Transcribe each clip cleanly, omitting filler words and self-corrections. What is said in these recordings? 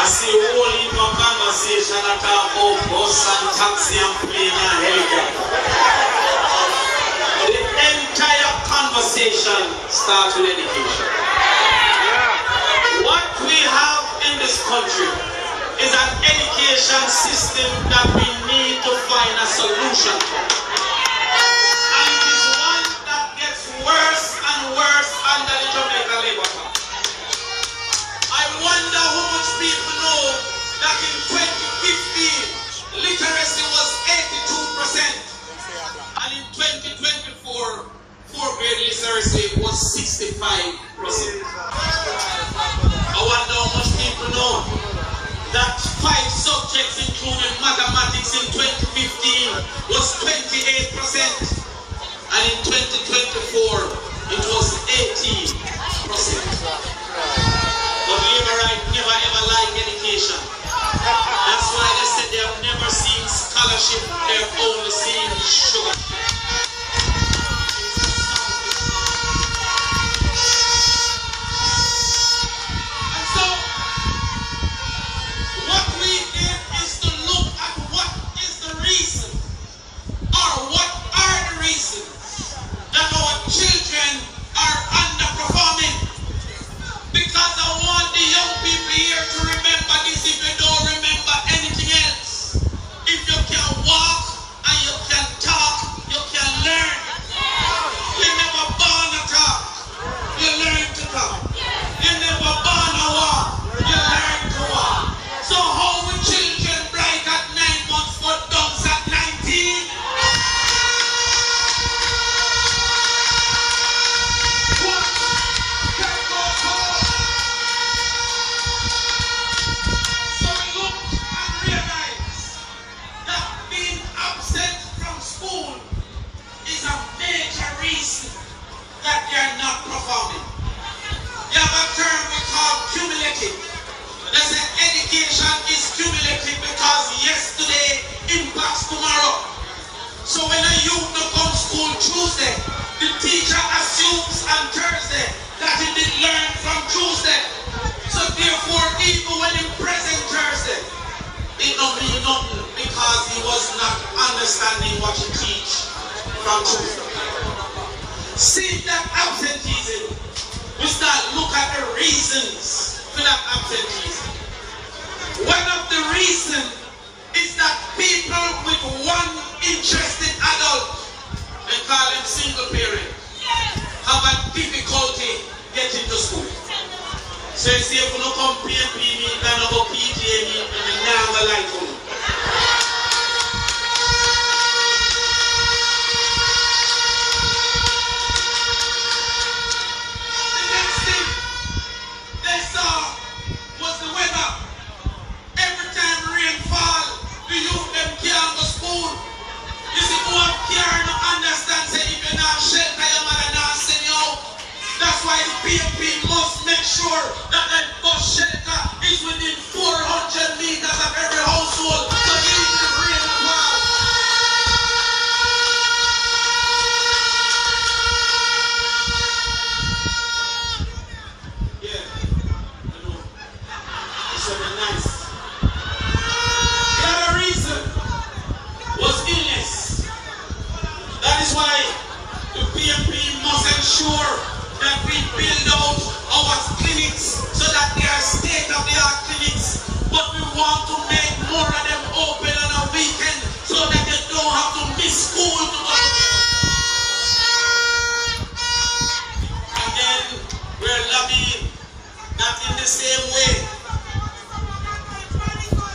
I see a whole heap of conversation about bus and taxi and plane and helicopter. The entire conversation starts with education. What we have in this country is an education system that we need to find a solution to. And it is one that gets worse and worse under the Jamaica Labour Party. I wonder how much people know that in 2015 literacy was 82% and in 2024 fourth grade literacy was 65%. I wonder how much people know that 5 subjects including mathematics in 2015 was 28% and in 2024 it was 18%. But Labour never ever like education. That's why they said they have never seen scholarship, they have only seen sugar. And so, what we did is to look at what is the reason, or what are the reasons that our children are underperforming. Because I want the young people here to remember this if you don't remember anything else. If you can walk and you can talk, you can learn. You never born to talk, you learn to talk. You never born to walk, you learn to walk. So how will children bright at 9 months but dumb at 19? That they are not performing. You have a term we call cumulative. They say education is cumulative because yesterday impacts tomorrow. So when a youth no come to school Tuesday, the teacher assumes on Thursday that he did learn from Tuesday. So therefore, even when he present Thursday, it don't mean nothing because he was not understanding what he teach from Tuesday. See that absenteeism, we start look at the reasons for that absenteeism. One of the reasons is that people with one interested adult, they call them single parent, have a difficulty getting to school. So you see, if you don't come PNP meet, you don't go PTA meet, and you never like them. Was the weather. Every time rain fall, the youth them can't go school. You see, who have care no understand say if you're not shelter, your mother not send you out. That's why the PMP must make sure that that bus shelter is within 400 meters of every household. So even if rain fall. Nice. The other reason was illness. That is why the PMP must ensure that we build out our clinics so that they are state-of-the-art clinics. But we want to make more of them open on a weekend so that they don't have to miss school to go. And then we're lobbying that in the same way.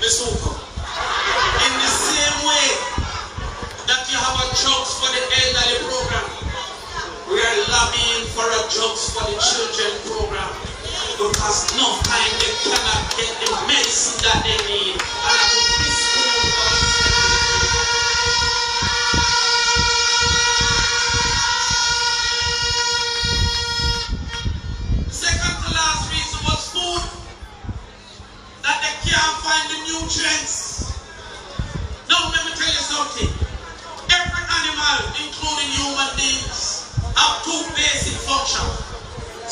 In the same way that you have a drugs for the elderly program, we are lobbying for a drugs for the children program because no time they cannot get the medicine that they need. And I think this school the second to last reason was food. That they can't find the nutrients. Now let me tell you something. Every animal, including human beings, have 2 basic functions.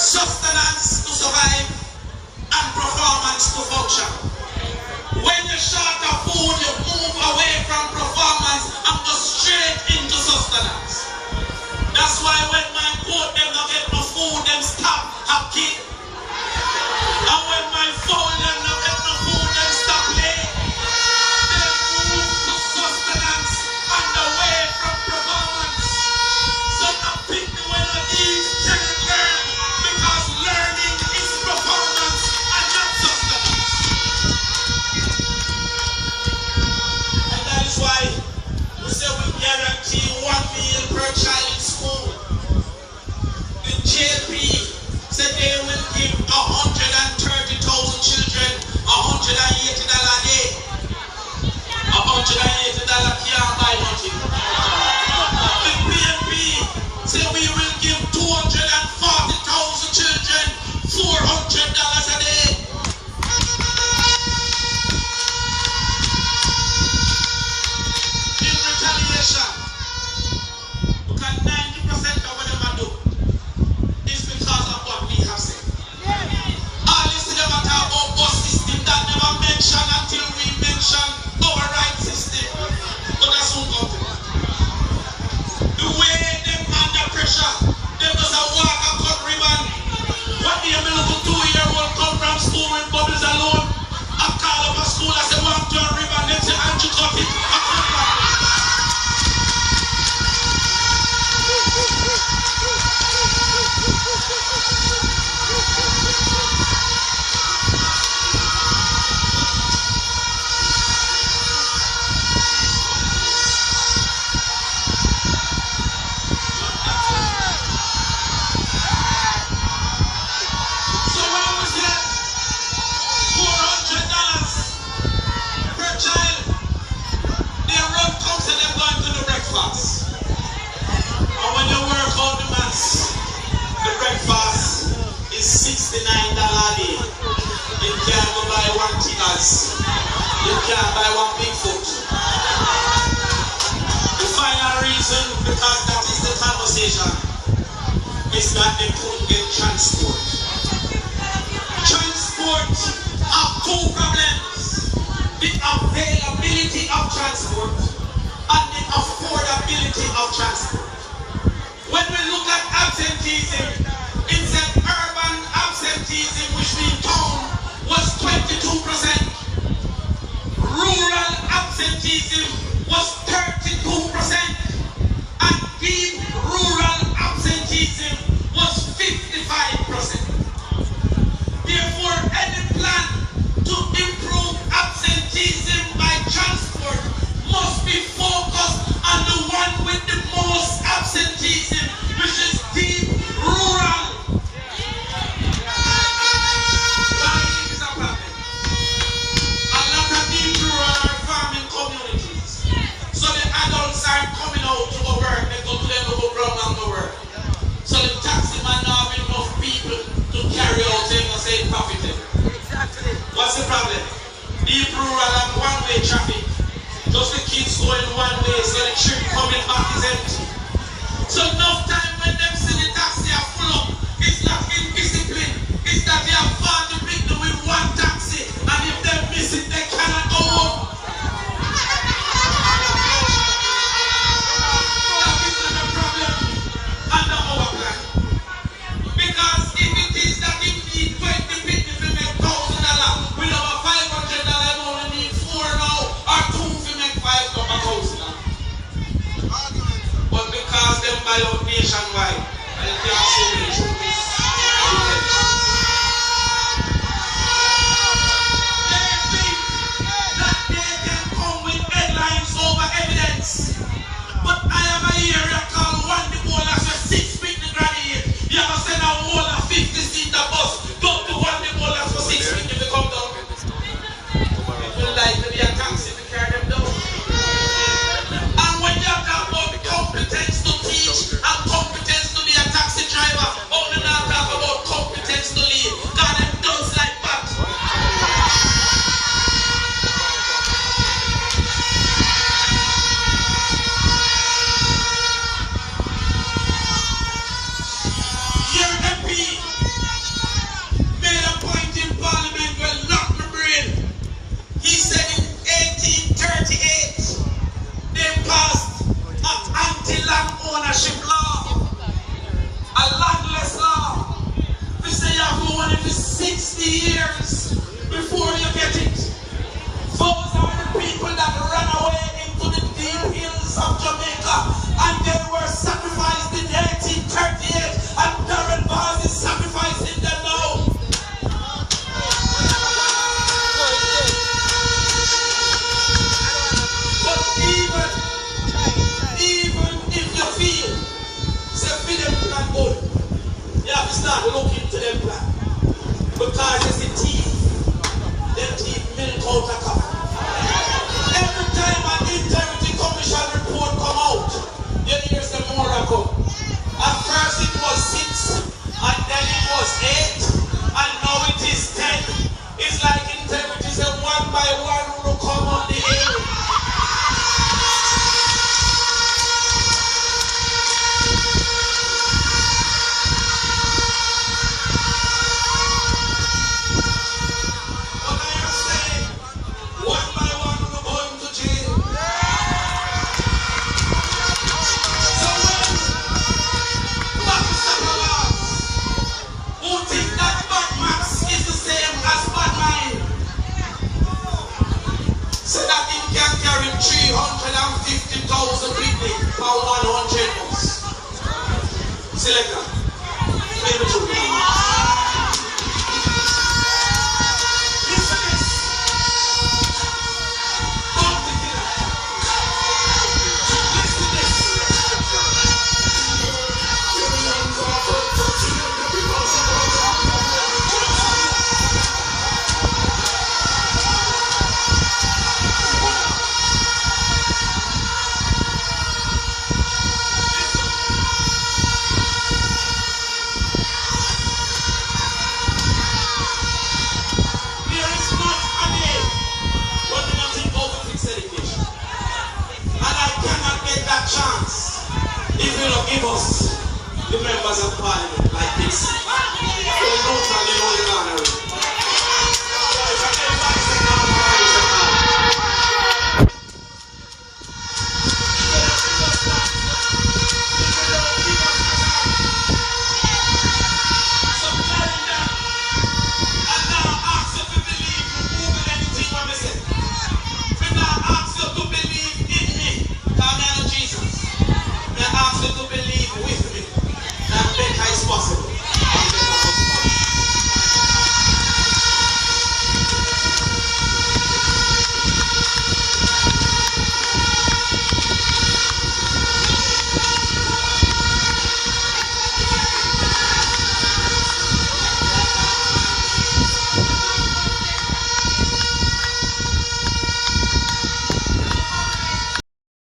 Sustenance to survive and performance to function. because you can't buy one big foot. The final reason, because that is the conversation, is that they couldn't get transport. Transport have two problems: the availability of transport and the affordability of transport. When we look at absenteeism, it said urban absenteeism, which means town, was 22%. Rural absenteeism was 32%. And deep rural absenteeism was 55%. Therefore, any plan to improve absenteeism by transport must be focused on the one with the most absenteeism, which is deep rural. Why it is a problem? A lot of deep rural are farming communities. So the adults are coming out to go work, they go to them to go brown and go work. So the taxi man now have enough people to carry out them and say profiting. Exactly. What's the problem? Deep rural and one-way traffic. Just the kids going one way, so the trip coming back is empty. So enough time when them see the taxi are full up, it's not indiscipline. It's that they have far to pick them with one taxi, and if they miss it, they cannot go home. That is not a problem under our plan. Because if it is that it needs 20 people to make $1,000, with our $500, I only need 4 now, or 2 to make $5,000. But because them buy out nationwide, and they have so many troops, they think that they can come with headlines over evidence. But I have a area called one the ball as a 6 feet the granny. You have to send a whole 50-seater bus, go to one the ball as for 6 feet if they come down. It will like to be a taxi to carry them down. And when you talk about competence to teach and competence to be a taxi driver, only now talk about competence to lead. God, them does like that. Your MP made a point in Parliament where knocked my brain. He said in 1838 they passed an anti-land ownership law, a landless law. They say you have to own it for 60 years before you get it. Those are the people that ran away into the deep hills of Jamaica, and they were sacrificed in 1838, and Darren Bars is sacrificing them now. But even if you feel, say, feel them plan good, you have to start looking to them plan. Because it's the teeth, them teeth milk out a cup. Every time an integrity commission report come out, you hear some more come. At first it was 6, and then it was 8, and now it is 10. It's like integrity say one by one will come on the air. But I am saying, one by one will go into jail. So when who think that bad max is the same as bad mind, so that it can carry 350,000 people for 100 months. Selector, play the tune.